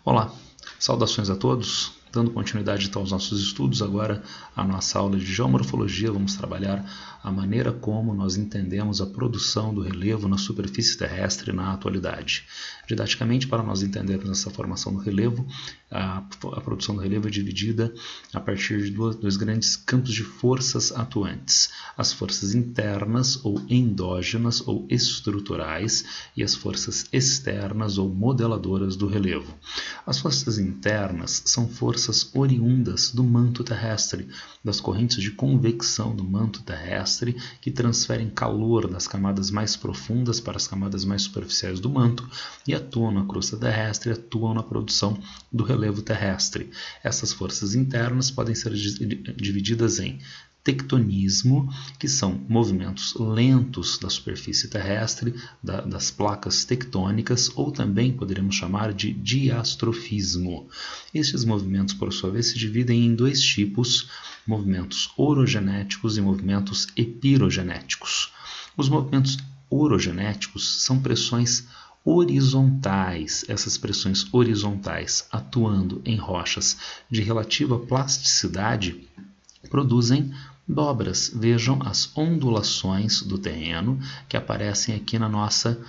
Olá, saudações a todos. Dando continuidade então aos nossos estudos, agora a nossa aula de geomorfologia, vamos trabalhar a maneira como nós entendemos a produção do relevo na superfície terrestre na atualidade. Didaticamente, para nós entendermos essa formação do relevo, a produção do relevo é dividida a partir de dois grandes campos de forças atuantes: as forças internas ou endógenas ou estruturais e as forças externas ou modeladoras do relevo. As forças internas são forças oriundas do manto terrestre, das correntes de convecção do manto terrestre que transferem calor das camadas mais profundas para as camadas mais superficiais do manto e atuam na crosta terrestre e atuam na produção do relevo terrestre. Essas forças internas podem ser divididas em tectonismo, que são movimentos lentos da superfície terrestre, das placas tectônicas, ou também poderíamos chamar de diastrofismo. Estes movimentos, por sua vez, se dividem em dois tipos: movimentos orogenéticos e movimentos epirogenéticos. Os movimentos orogenéticos são pressões horizontais. Essas pressões horizontais, atuando em rochas de relativa plasticidade, produzem dobras. Vejam as ondulações do terreno que aparecem aqui na nossa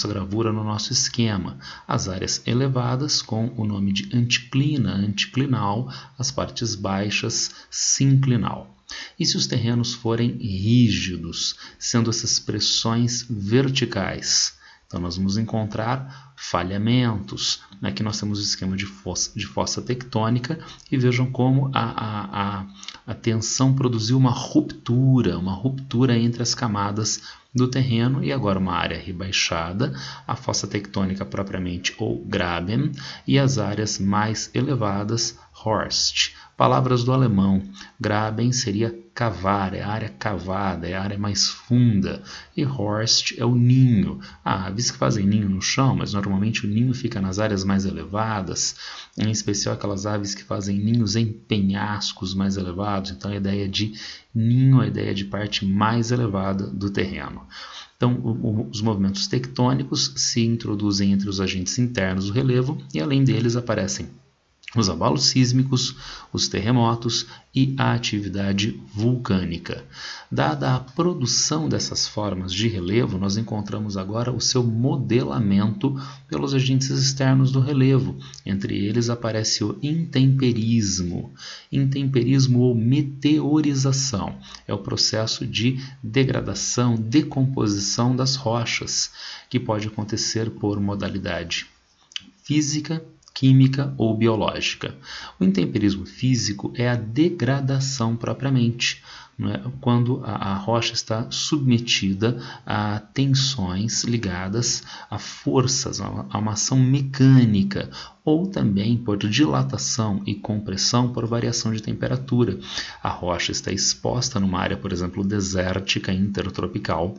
gravura, no nosso esquema. As áreas elevadas com o nome de anticlina, anticlinal, as partes baixas, sinclinal. E se os terrenos forem rígidos, sendo essas pressões verticais? Então nós vamos encontrar falhamentos. Aqui nós temos o esquema de fossa tectônica e vejam como a tensão produziu uma ruptura entre as camadas do terreno e agora uma área rebaixada, a fossa tectônica propriamente ou Graben, e as áreas mais elevadas, Horst. Palavras do alemão: Graben seria cavar, é a área cavada, é a área mais funda, e Horst é o ninho. Há aves que fazem ninho no chão, mas normalmente o ninho fica nas áreas mais elevadas, em especial aquelas aves que fazem ninhos em penhascos mais elevados. Então a ideia de ninho é a ideia de parte mais elevada do terreno. Então, os movimentos tectônicos se introduzem entre os agentes internos do relevo e, além deles, aparecem os abalos sísmicos, os terremotos e a atividade vulcânica. Dada a produção dessas formas de relevo, nós encontramos agora o seu modelamento pelos agentes externos do relevo. Entre eles aparece o intemperismo. Intemperismo ou meteorização é o processo de degradação, decomposição das rochas, que pode acontecer por modalidade física, química ou biológica. O intemperismo físico é a degradação propriamente, não é? Quando a rocha está submetida a tensões ligadas a forças, a uma ação mecânica, ou também por dilatação e compressão por variação de temperatura. A rocha está exposta numa área, por exemplo, desértica intertropical.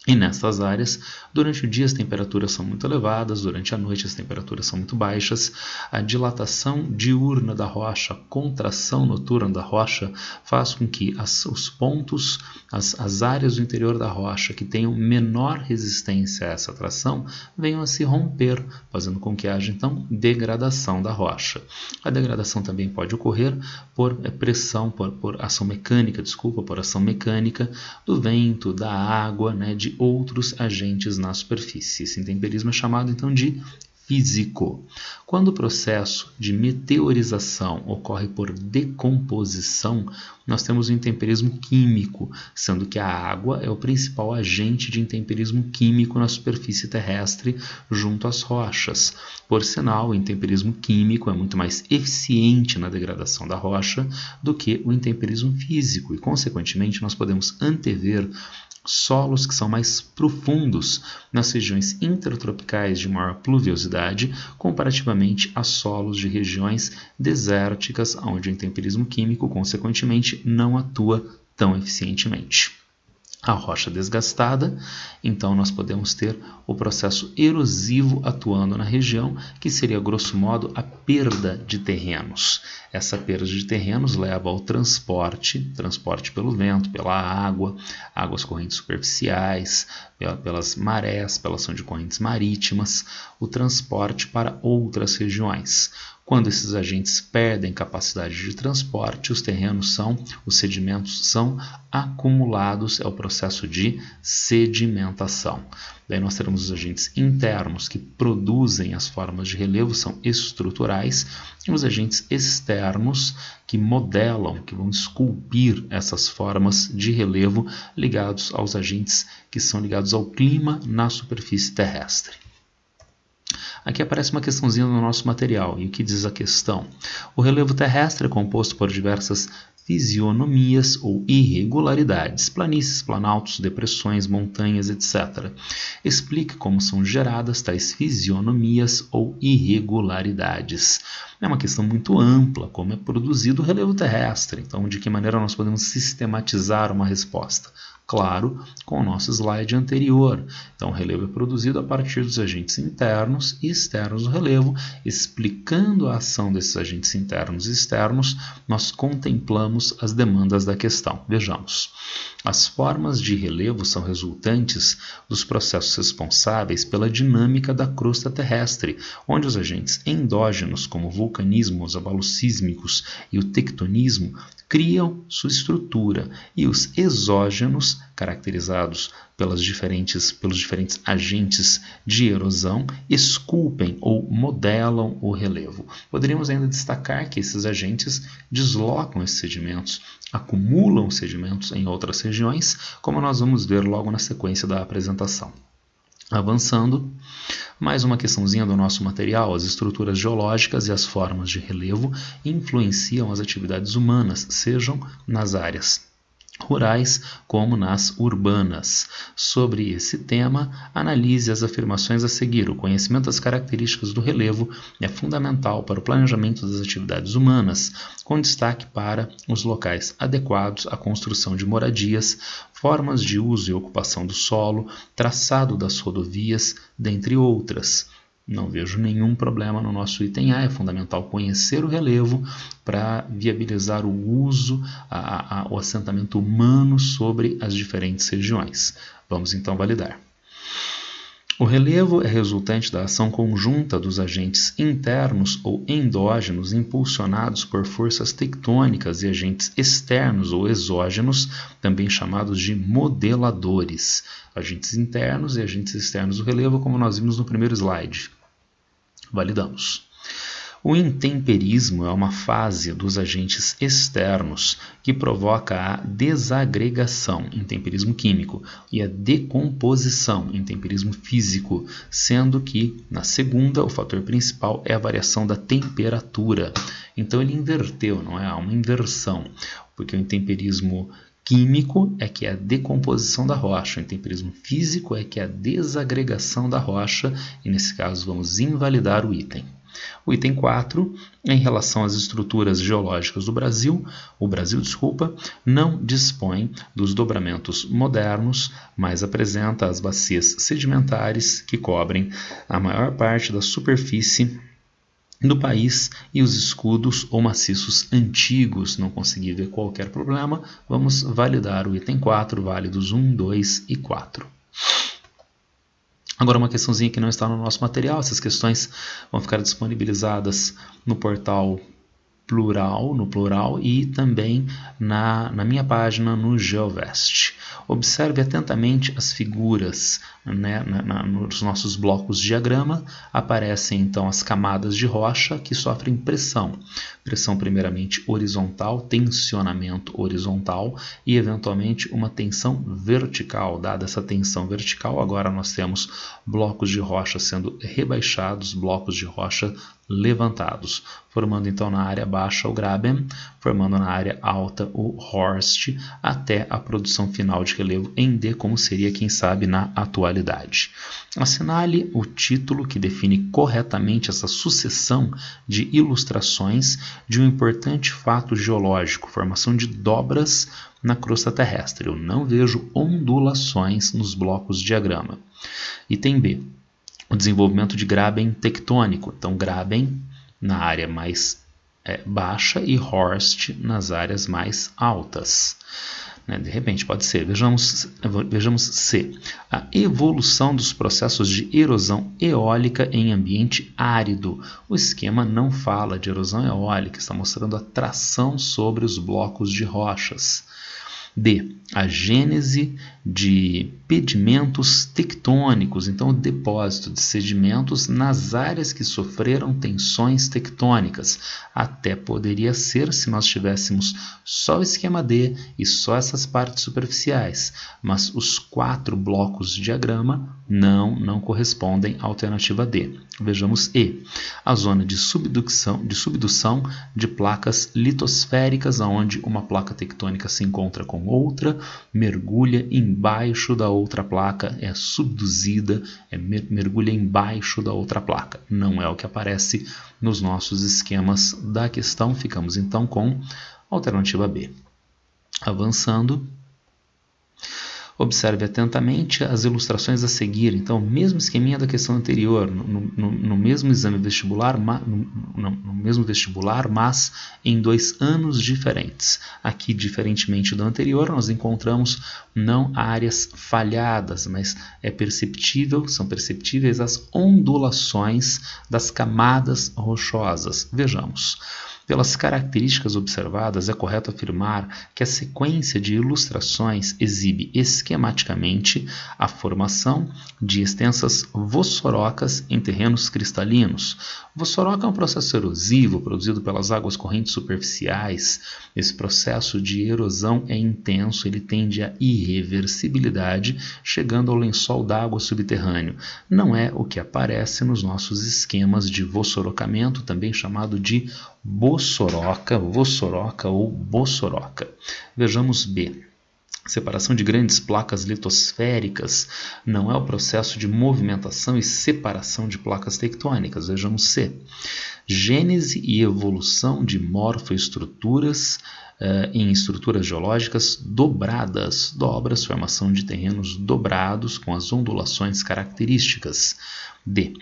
E nessas áreas, durante o dia as temperaturas são muito elevadas, durante a noite as temperaturas são muito baixas. A dilatação diurna da rocha, a contração noturna da rocha, faz com que os pontos, as áreas do interior da rocha que tenham menor resistência a essa atração, venham a se romper, fazendo com que haja então degradação da rocha. A degradação também pode ocorrer por pressão, por ação mecânica, por ação mecânica do vento, da água, de outros agentes na superfície. Esse intemperismo é chamado então de físico. Quando o processo de meteorização ocorre por decomposição, nós temos o intemperismo químico, sendo que a água é o principal agente de intemperismo químico na superfície terrestre junto às rochas. Por sinal, o intemperismo químico é muito mais eficiente na degradação da rocha do que o intemperismo físico e, consequentemente, nós podemos antever solos que são mais profundos nas regiões intertropicais de maior pluviosidade comparativamente a solos de regiões desérticas onde o intemperismo químico, consequentemente, não atua tão eficientemente. a rocha desgastada, então nós podemos ter o processo erosivo atuando na região, que seria, grosso modo, a perda de terrenos. Essa perda de terrenos leva ao transporte pelo vento, pela água, águas correntes superficiais, pelas marés, pela ação de correntes marítimas, o transporte para outras regiões. Quando esses agentes perdem capacidade de transporte, os sedimentos são acumulados, é o processo de sedimentação. Daí nós teremos os agentes internos que produzem as formas de relevo, são estruturais, e os agentes externos que modelam, que vão esculpir essas formas de relevo ligados aos agentes que são ligados ao clima na superfície terrestre. Aqui aparece uma questãozinha no nosso material, e o que diz a questão? O relevo terrestre é composto por diversas fisionomias ou irregularidades, planícies, planaltos, depressões, montanhas, etc. Explique como são geradas tais fisionomias ou irregularidades. É uma questão muito ampla, como é produzido o relevo terrestre. Então, de que maneira nós podemos sistematizar uma resposta? Claro, com o nosso slide anterior. Então, o relevo é produzido a partir dos agentes internos e externos do relevo. Explicando a ação desses agentes internos e externos, nós contemplamos as demandas da questão. Vejamos. As formas de relevo são resultantes dos processos responsáveis pela dinâmica da crosta terrestre, onde os agentes endógenos, como o vulcanismo, os abalos sísmicos e o tectonismo, criam sua estrutura, e os exógenos, caracterizados pelos diferentes agentes de erosão, esculpem ou modelam o relevo. Poderíamos ainda destacar que esses agentes deslocam esses sedimentos, acumulam sedimentos em outras regiões, como nós vamos ver logo na sequência da apresentação. Avançando, mais uma questãozinha do nosso material. As estruturas geológicas e as formas de relevo influenciam as atividades humanas, sejam nas áreas rurais como nas urbanas. Sobre esse tema, analise as afirmações a seguir. O conhecimento das características do relevo é fundamental para o planejamento das atividades humanas, com destaque para os locais adequados à construção de moradias, formas de uso e ocupação do solo, traçado das rodovias, dentre outras. Não vejo nenhum problema no nosso item A. É fundamental conhecer o relevo para viabilizar o uso, o assentamento humano sobre as diferentes regiões. Vamos então validar. O relevo é resultante da ação conjunta dos agentes internos ou endógenos impulsionados por forças tectônicas e agentes externos ou exógenos, também chamados de modeladores. Agentes internos e agentes externos do relevo, como nós vimos no primeiro slide. Validamos. O intemperismo é uma fase dos agentes externos que provoca a desagregação, intemperismo químico, e a decomposição, intemperismo físico, sendo que, na segunda, o fator principal é a variação da temperatura. Então ele inverteu, não é? Há uma inversão, porque o intemperismo químico é que é a decomposição da rocha, o intemperismo físico é que é a desagregação da rocha, e nesse caso vamos invalidar o item. O item 4, em relação às estruturas geológicas do Brasil, o Brasil não dispõe dos dobramentos modernos, mas apresenta as bacias sedimentares que cobrem a maior parte da superfície do país e os escudos ou maciços antigos. Não consegui ver qualquer problema, vamos validar o item 4, válidos 1, 2 e 4. Agora uma questãozinha que não está no nosso material. Essas questões vão ficar disponibilizadas no portal no plural e também na minha página no GeoVest. Observe atentamente as figuras, né, nos nossos blocos de diagrama. Aparecem então as camadas de rocha que sofrem pressão. Pressão primeiramente horizontal, tensionamento horizontal e eventualmente uma tensão vertical. Dada essa tensão vertical, agora nós temos blocos de rocha sendo rebaixados, blocos de rocha levantados, formando então na área baixa o Graben, formando na área alta o Horst, até a produção final de relevo em D, como seria, quem sabe, na atualidade. Assinale o título que define corretamente essa sucessão de ilustrações de um importante fato geológico, formação de dobras na crosta terrestre. Eu não vejo ondulações nos blocos de diagrama. Item B. O desenvolvimento de Graben tectônico. Então, Graben na área mais baixa e Horst nas áreas mais altas. De repente, pode ser. Vejamos C. A evolução dos processos de erosão eólica em ambiente árido. O esquema não fala de erosão eólica, está mostrando a tração sobre os blocos de rochas. D. A gênese de pedimentos tectônicos, então o depósito de sedimentos nas áreas que sofreram tensões tectônicas. Até poderia ser se nós tivéssemos só o esquema D e só essas partes superficiais, mas os 4 blocos de diagrama não correspondem à alternativa D. Vejamos E. A zona de subdução de placas litosféricas, onde uma placa tectônica se encontra com outra, mergulha embaixo da outra placa, é subduzida, mergulha embaixo da outra placa. Não é o que aparece nos nossos esquemas da questão. Ficamos então com a alternativa B. Avançando. Observe atentamente as ilustrações a seguir. Então, mesmo esqueminha da questão anterior, no mesmo exame vestibular, mas em 2 anos diferentes. Aqui, diferentemente do anterior, nós encontramos não áreas falhadas, mas são perceptíveis as ondulações das camadas rochosas. Vejamos. Pelas características observadas, é correto afirmar que a sequência de ilustrações exibe esquematicamente a formação de extensas vossorocas em terrenos cristalinos. Vossoroca é um processo erosivo produzido pelas águas correntes superficiais. Esse processo de erosão é intenso, ele tende à irreversibilidade, chegando ao lençol d'água subterrâneo. Não é o que aparece nos nossos esquemas de vossorocamento, também chamado de vossoroca ou bossoroca. Vejamos B. Separação de grandes placas litosféricas não é o processo de movimentação e separação de placas tectônicas. Vejamos C. Gênese e evolução de morfoestruturas em estruturas geológicas dobradas, formação de terrenos dobrados com as ondulações características. D.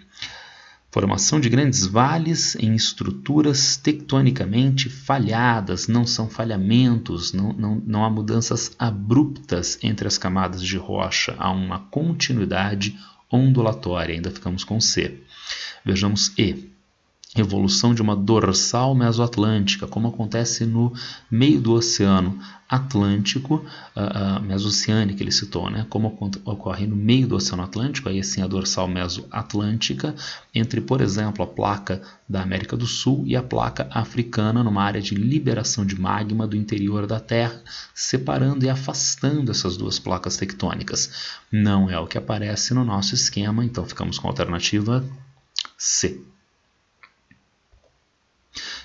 Formação de grandes vales em estruturas tectonicamente falhadas, não são falhamentos, não há mudanças abruptas entre as camadas de rocha, há uma continuidade ondulatória, ainda ficamos com C. Vejamos E. Evolução de uma dorsal mesoatlântica, como acontece no meio do Oceano Atlântico, mesoceânica ele citou, como ocorre no meio do Oceano Atlântico, aí sim a dorsal mesoatlântica, entre, por exemplo, a placa da América do Sul e a placa africana, numa área de liberação de magma do interior da Terra, separando e afastando essas 2 placas tectônicas. Não é o que aparece no nosso esquema, então ficamos com a alternativa C.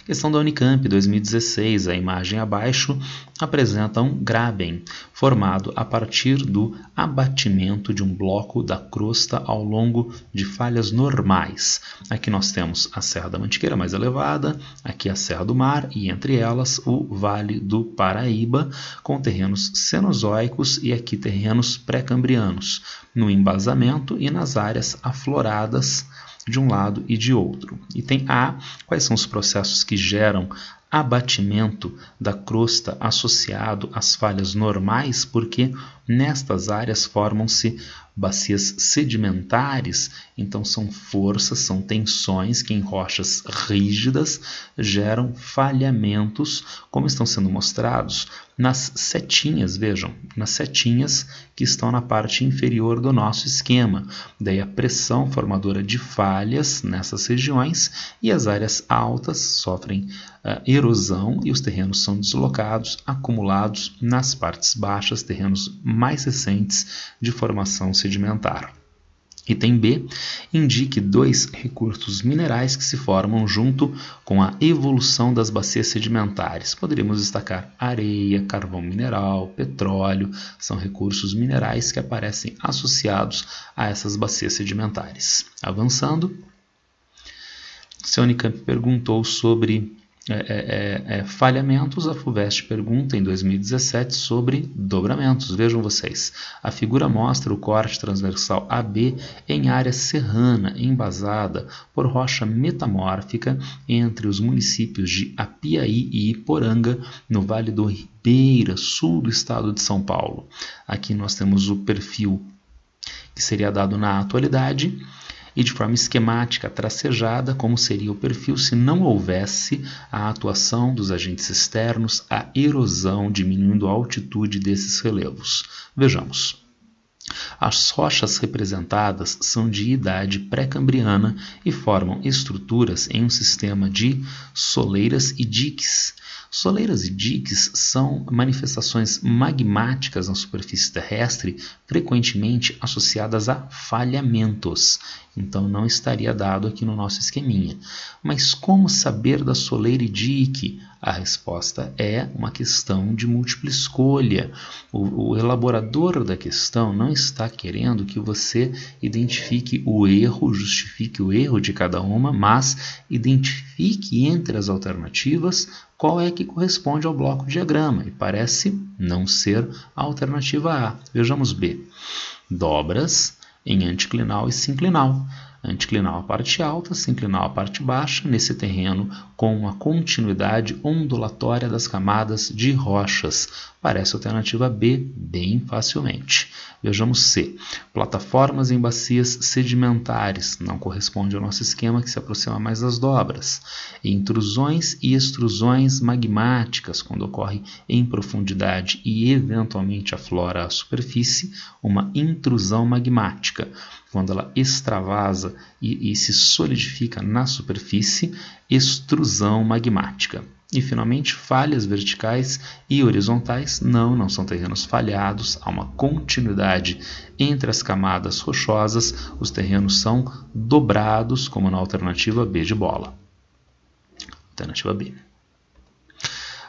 Questão da Unicamp, 2016, a imagem abaixo apresenta um Graben, formado a partir do abatimento de um bloco da crosta ao longo de falhas normais. Aqui nós temos a Serra da Mantiqueira mais elevada, aqui a Serra do Mar e entre elas o Vale do Paraíba, com terrenos cenozoicos e aqui terrenos pré-cambrianos, no embasamento e nas áreas afloradas de um lado e de outro. Item A. Quais são os processos que geram abatimento da crosta associado às falhas normais? Porque nestas áreas formam-se bacias sedimentares, então são forças, são tensões que em rochas rígidas geram falhamentos, como estão sendo mostrados nas setinhas, vejam, nas setinhas que estão na parte inferior do nosso esquema. Daí a pressão formadora de falhas nessas regiões e as áreas altas sofrem erosão e os terrenos são deslocados, acumulados nas partes baixas, terrenos mais recentes de formação sedimentar. Item B, indique 2 recursos minerais que se formam junto com a evolução das bacias sedimentares. Poderíamos destacar areia, carvão mineral, petróleo, são recursos minerais que aparecem associados a essas bacias sedimentares. Avançando, seu Unicamp perguntou sobre falhamentos, a FUVEST pergunta em 2017 sobre dobramentos. Vejam vocês, a figura mostra o corte transversal AB em área serrana, embasada por rocha metamórfica entre os municípios de Apiaí e Iporanga, no Vale do Ribeira, sul do estado de São Paulo. Aqui nós temos o perfil que seria dado na atualidade, e de forma esquemática tracejada como seria o perfil se não houvesse a atuação dos agentes externos, a erosão diminuindo a altitude desses relevos. Vejamos. As rochas representadas são de idade pré-cambriana e formam estruturas em um sistema de soleiras e diques. Soleiras e diques são manifestações magmáticas na superfície terrestre, frequentemente associadas a falhamentos. Então não estaria dado aqui no nosso esqueminha. Mas como saber da soleira e dique? A resposta é uma questão de múltipla escolha. O elaborador da questão não está querendo que você identifique o erro, justifique o erro de cada uma, mas identifique entre as alternativas qual é que corresponde ao bloco de diagrama, e parece não ser a alternativa A. Vejamos B. Dobras em anticlinal e sinclinal. Anticlinal a parte alta, sinclinal a parte baixa, nesse terreno com uma continuidade ondulatória das camadas de rochas. Parece a alternativa B bem facilmente. Vejamos C. Plataformas em bacias sedimentares. Não corresponde ao nosso esquema, que se aproxima mais das dobras. Intrusões e extrusões magmáticas, quando ocorre em profundidade e eventualmente aflora a superfície, uma intrusão magmática. Quando ela extravasa e se solidifica na superfície, extrusão magmática. E, finalmente, falhas verticais e horizontais não são terrenos falhados, há uma continuidade entre as camadas rochosas, os terrenos são dobrados, como na alternativa B de bola. Alternativa B.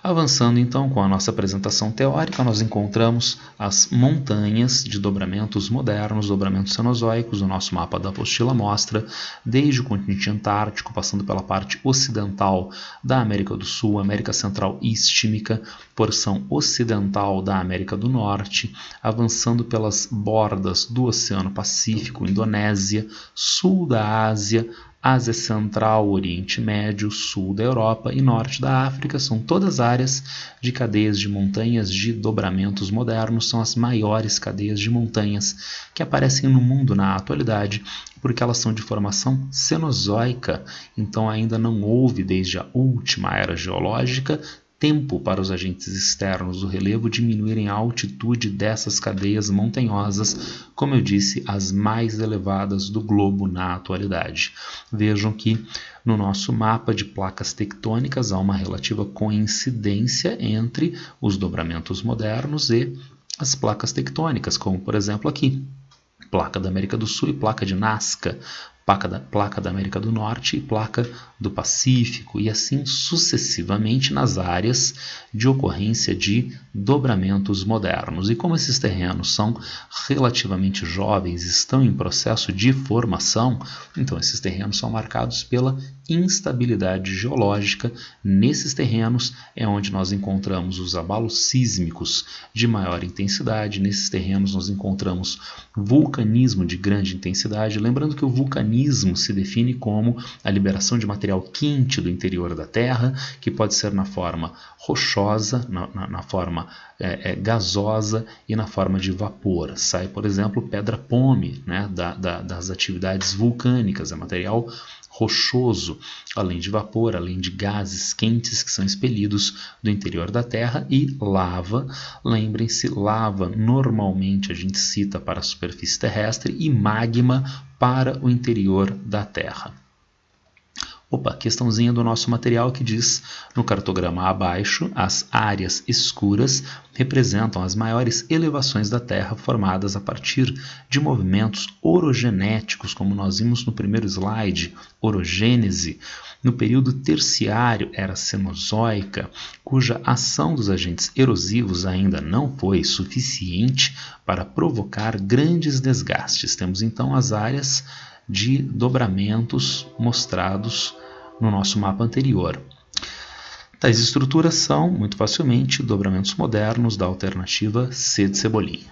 Avançando então com a nossa apresentação teórica, nós encontramos as montanhas de dobramentos modernos, dobramentos cenozoicos. O nosso mapa da apostila mostra desde o continente antártico, passando pela parte ocidental da América do Sul, América Central Istmica, porção ocidental da América do Norte, avançando pelas bordas do Oceano Pacífico, Indonésia, sul da Ásia, Ásia Central, Oriente Médio, Sul da Europa e Norte da África são todas áreas de cadeias de montanhas de dobramentos modernos, são as maiores cadeias de montanhas que aparecem no mundo na atualidade, porque elas são de formação cenozoica, então ainda não houve, desde a última era geológica, tempo para os agentes externos do relevo diminuírem a altitude dessas cadeias montanhosas, como eu disse, as mais elevadas do globo na atualidade. Vejam que no nosso mapa de placas tectônicas há uma relativa coincidência entre os dobramentos modernos e as placas tectônicas, como por exemplo aqui, placa da América do Sul e placa de Nazca, placa da América do Norte e placa do Pacífico, e assim sucessivamente nas áreas de ocorrência de dobramentos modernos. E como esses terrenos são relativamente jovens, estão em processo de formação, então esses terrenos são marcados pela instabilidade geológica. Nesses terrenos é onde nós encontramos os abalos sísmicos de maior intensidade. Nesses terrenos nós encontramos vulcanismo de grande intensidade. Lembrando que o vulcanismo se define como a liberação de material quente do interior da Terra, que pode ser na forma rochosa, na forma gasosa e na forma de vapor. Sai, por exemplo, pedra-pome, né, das atividades vulcânicas, é material rochoso, além de vapor, além de gases quentes que são expelidos do interior da Terra, e lava. Lembrem-se, lava normalmente a gente cita para a superfície terrestre e magma para o interior da Terra. Opa, questãozinha do nosso material que diz, no cartograma abaixo, as áreas escuras representam as maiores elevações da Terra formadas a partir de movimentos orogenéticos, como nós vimos no primeiro slide, orogênese, no período terciário, era cenozoica, cuja ação dos agentes erosivos ainda não foi suficiente para provocar grandes desgastes. Temos então as áreas de dobramentos mostrados no nosso mapa anterior. Tais estruturas são, muito facilmente, dobramentos modernos da alternativa C de Cebolinha.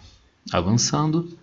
Avançando,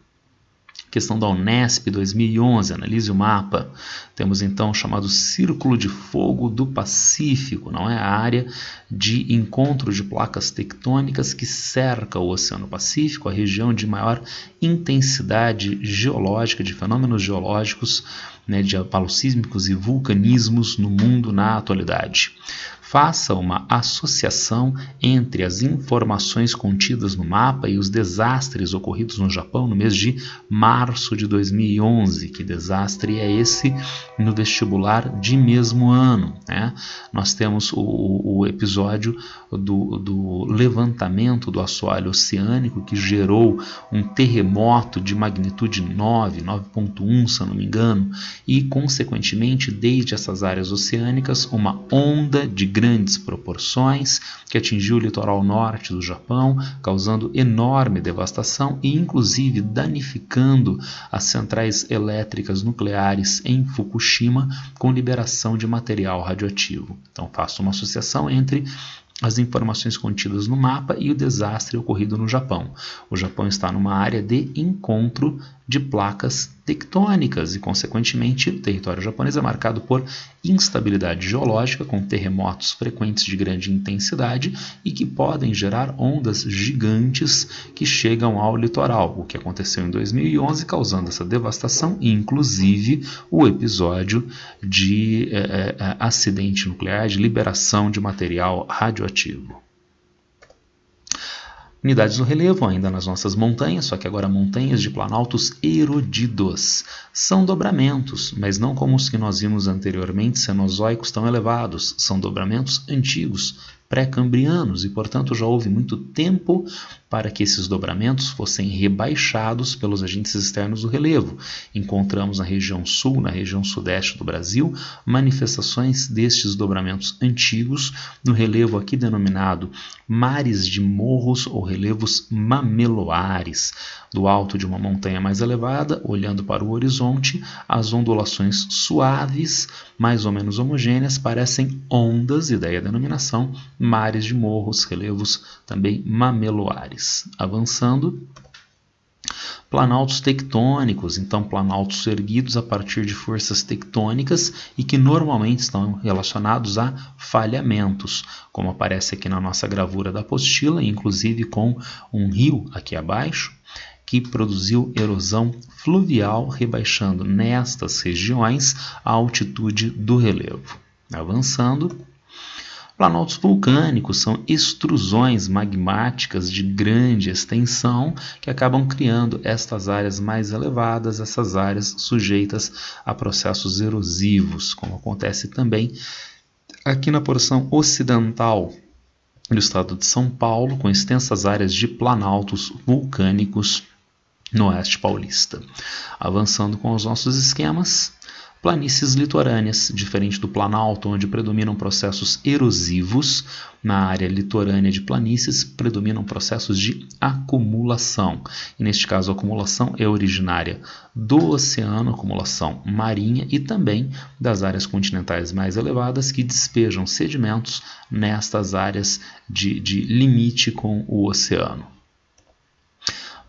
questão da Unesp 2011, analise o mapa. Temos então o chamado Círculo de Fogo do Pacífico, não é? A área de encontro de placas tectônicas que cerca o Oceano Pacífico, a região de maior intensidade geológica, de fenômenos geológicos, né, de abalos sísmicos e vulcanismos no mundo na atualidade. Faça uma associação entre as informações contidas no mapa e os desastres ocorridos no Japão no mês de março de 2011. Que desastre é esse no vestibular de mesmo ano, né? Nós temos o episódio do levantamento do assoalho oceânico que gerou um terremoto de magnitude 9.1, se eu não me engano, e, consequentemente, desde essas áreas oceânicas, uma onda de grandes proporções que atingiu o litoral norte do Japão, causando enorme devastação e, inclusive, danificando as centrais elétricas nucleares em Fukushima com liberação de material radioativo. Então, faço uma associação entre as informações contidas no mapa e o desastre ocorrido no Japão. O Japão está numa área de encontro de placas tectônicas e, consequentemente, o território japonês é marcado por instabilidade geológica, com terremotos frequentes de grande intensidade e que podem gerar ondas gigantes que chegam ao litoral, o que aconteceu em 2011, causando essa devastação e, inclusive, o episódio de acidente nuclear, de liberação de material radioativo. Unidades do relevo, ainda nas nossas montanhas, só que agora montanhas de planaltos erodidos. São dobramentos, mas não como os que nós vimos anteriormente, cenozoicos tão elevados. São dobramentos antigos, pré-cambrianos, e, portanto, já houve muito tempo para que esses dobramentos fossem rebaixados pelos agentes externos do relevo. Encontramos na região sul, na região sudeste do Brasil, manifestações destes dobramentos antigos no relevo aqui denominado mares de morros ou relevos mameloares. Do alto de uma montanha mais elevada, olhando para o horizonte, as ondulações suaves, mais ou menos homogêneas, parecem ondas, e daí a denominação mares de morros, relevos também mameloares. Avançando, planaltos tectônicos, então planaltos erguidos a partir de forças tectônicas e que normalmente estão relacionados a falhamentos, como aparece aqui na nossa gravura da apostila, inclusive com um rio aqui abaixo, que produziu erosão fluvial, rebaixando nestas regiões a altitude do relevo. Avançando, planaltos vulcânicos são extrusões magmáticas de grande extensão que acabam criando estas áreas mais elevadas, essas áreas sujeitas a processos erosivos, como acontece também aqui na porção ocidental do estado de São Paulo, com extensas áreas de planaltos vulcânicos no oeste paulista. Avançando com os nossos esquemas, planícies litorâneas, diferente do planalto, onde predominam processos erosivos, na área litorânea de planícies predominam processos de acumulação. E neste caso, a acumulação é originária do oceano, acumulação marinha, e também das áreas continentais mais elevadas que despejam sedimentos nestas áreas de limite com o oceano.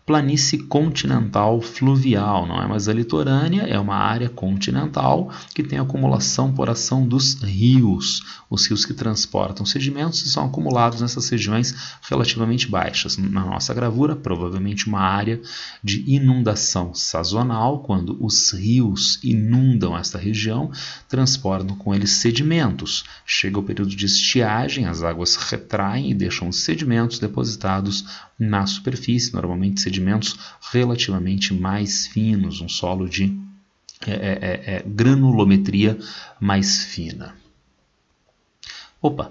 Planície continental fluvial, não é mais a litorânea, é uma área continental que tem acumulação por ação dos rios. Os rios que transportam sedimentos e são acumulados nessas regiões relativamente baixas. Na nossa gravura, provavelmente uma área de inundação sazonal, quando os rios inundam esta região, transportam com eles sedimentos. Chega o período de estiagem, as águas retraem e deixam os sedimentos depositados na superfície, normalmente sedimentos relativamente mais finos, um solo de granulometria mais fina.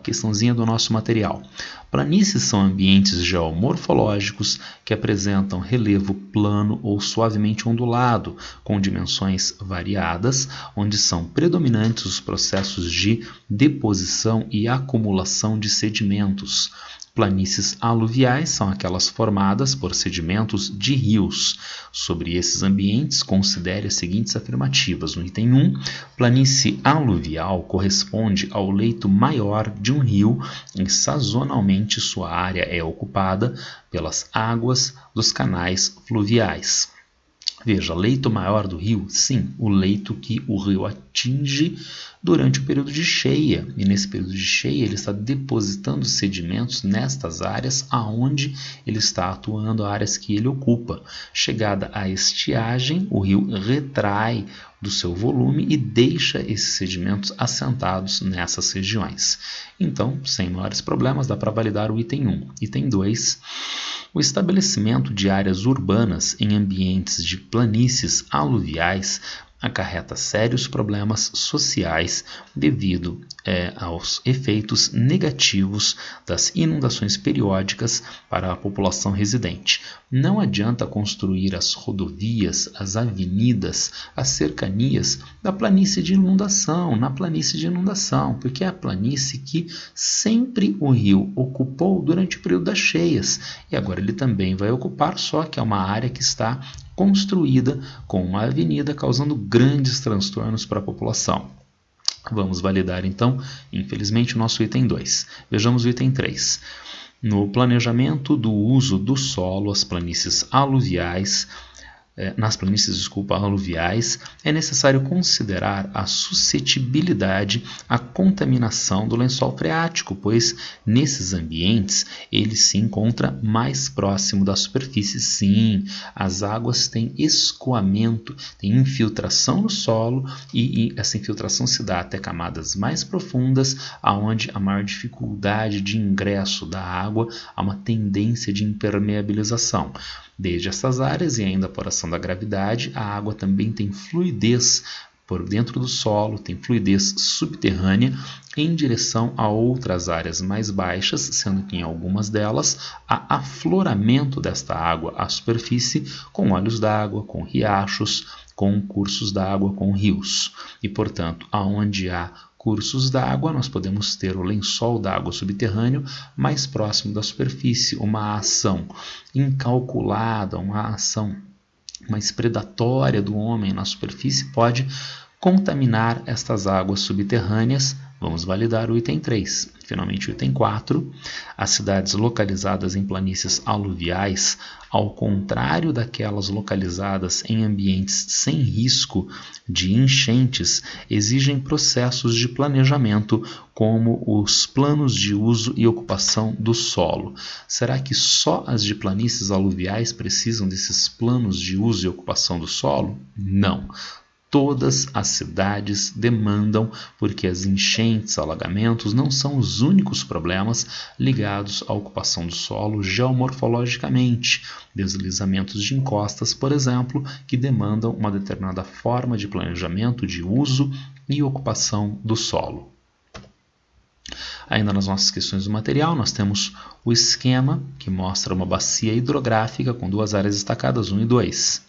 Questãozinha do nosso material. Planícies são ambientes geomorfológicos que apresentam relevo plano ou suavemente ondulado, com dimensões variadas, onde são predominantes os processos de deposição e acumulação de sedimentos. Planícies aluviais são aquelas formadas por sedimentos de rios. Sobre esses ambientes, considere as seguintes afirmativas. No item 1, planície aluvial corresponde ao leito maior de um rio e sazonalmente sua área é ocupada pelas águas dos canais fluviais. Veja, leito maior do rio? Sim, o leito que o rio atinge durante o período de cheia. E nesse período de cheia ele está depositando sedimentos nestas áreas aonde ele está atuando, áreas que ele ocupa. Chegada a estiagem, o rio retrai do seu volume e deixa esses sedimentos assentados nessas regiões. Então, sem maiores problemas, dá para validar o item 1. Item 2. O estabelecimento de áreas urbanas em ambientes de planícies aluviais acarreta sérios problemas sociais devido aos efeitos negativos das inundações periódicas para a população residente. Não adianta construir as rodovias, as avenidas, as cercanias da planície de inundação, porque é a planície que sempre o rio ocupou durante o período das cheias, e agora ele também vai ocupar, só que é uma área que está construída com uma avenida, causando grandes transtornos para a população. Vamos validar então, infelizmente, o nosso item 2. Vejamos o item 3. No planejamento do uso do solo, nas planícies aluviais, é necessário considerar a suscetibilidade à contaminação do lençol freático, pois nesses ambientes ele se encontra mais próximo da superfície. Sim, as águas têm escoamento, têm infiltração no solo e essa infiltração se dá até camadas mais profundas, aonde a maior dificuldade de ingresso da água, há uma tendência de impermeabilização. Desde essas áreas e ainda por ação da gravidade, a água também tem fluidez por dentro do solo, tem fluidez subterrânea em direção a outras áreas mais baixas, sendo que em algumas delas há afloramento desta água à superfície com olhos d'água, com riachos, com cursos d'água, com rios. E, portanto, aonde há cursos d'água, nós podemos ter o lençol d'água subterrâneo mais próximo da superfície, uma ação incalculada, uma ação mais predatória do homem na superfície pode contaminar estas águas subterrâneas. Vamos validar o item 3. Finalmente, o item 4. As cidades localizadas em planícies aluviais, ao contrário daquelas localizadas em ambientes sem risco de enchentes, exigem processos de planejamento como os planos de uso e ocupação do solo. Será que só as de planícies aluviais precisam desses planos de uso e ocupação do solo? Não. Todas as cidades demandam, porque as enchentes, alagamentos não são os únicos problemas ligados à ocupação do solo geomorfologicamente. Deslizamentos de encostas, por exemplo, que demandam uma determinada forma de planejamento de uso e ocupação do solo. Ainda nas nossas questões do material, nós temos o esquema que mostra uma bacia hidrográfica com duas áreas destacadas, 1 e 2.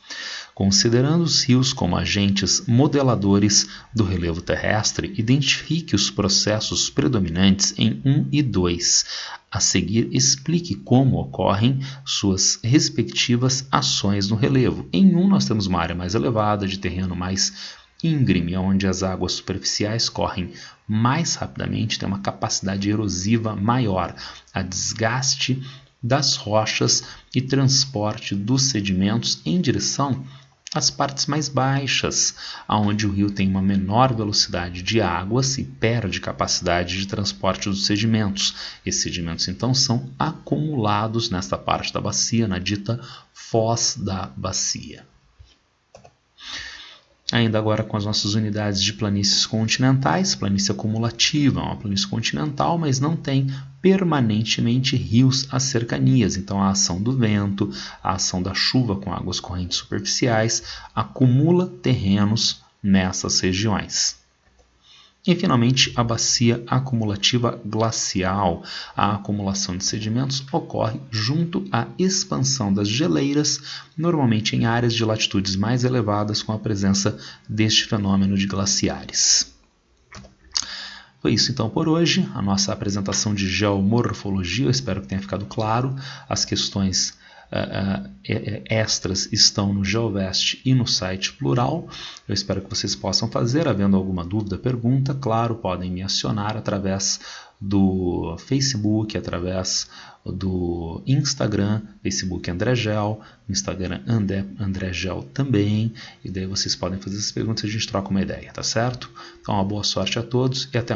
Considerando os rios como agentes modeladores do relevo terrestre, identifique os processos predominantes em 1 e 2. A seguir, explique como ocorrem suas respectivas ações no relevo. Em 1, nós temos uma área mais elevada, de terreno mais íngreme, onde as águas superficiais correm mais rapidamente, tem uma capacidade erosiva maior, a desgaste das rochas e transporte dos sedimentos em direção às partes mais baixas, onde o rio tem uma menor velocidade de águas e perde capacidade de transporte dos sedimentos. Esses sedimentos, então, são acumulados nesta parte da bacia, na dita foz da bacia. Ainda agora com as nossas unidades de planícies continentais, planície acumulativa, é uma planície continental, mas não tem permanentemente rios às cercanias. Então a ação do vento, a ação da chuva com águas correntes superficiais acumula terrenos nessas regiões. E, finalmente, a bacia acumulativa glacial. A acumulação de sedimentos ocorre junto à expansão das geleiras, normalmente em áreas de latitudes mais elevadas, com a presença deste fenômeno de glaciares. Foi isso então por hoje, a nossa apresentação de geomorfologia. Eu espero que tenha ficado claro. As questões extras estão no GeoVest e no site Plural. Eu espero que vocês possam fazer. Havendo alguma dúvida, pergunta, claro, podem me acionar através do Facebook, através do Instagram, Facebook André Gel, Instagram André Gel também, e daí vocês podem fazer essas perguntas e a gente troca uma ideia, tá certo? Então, uma boa sorte a todos e até mais.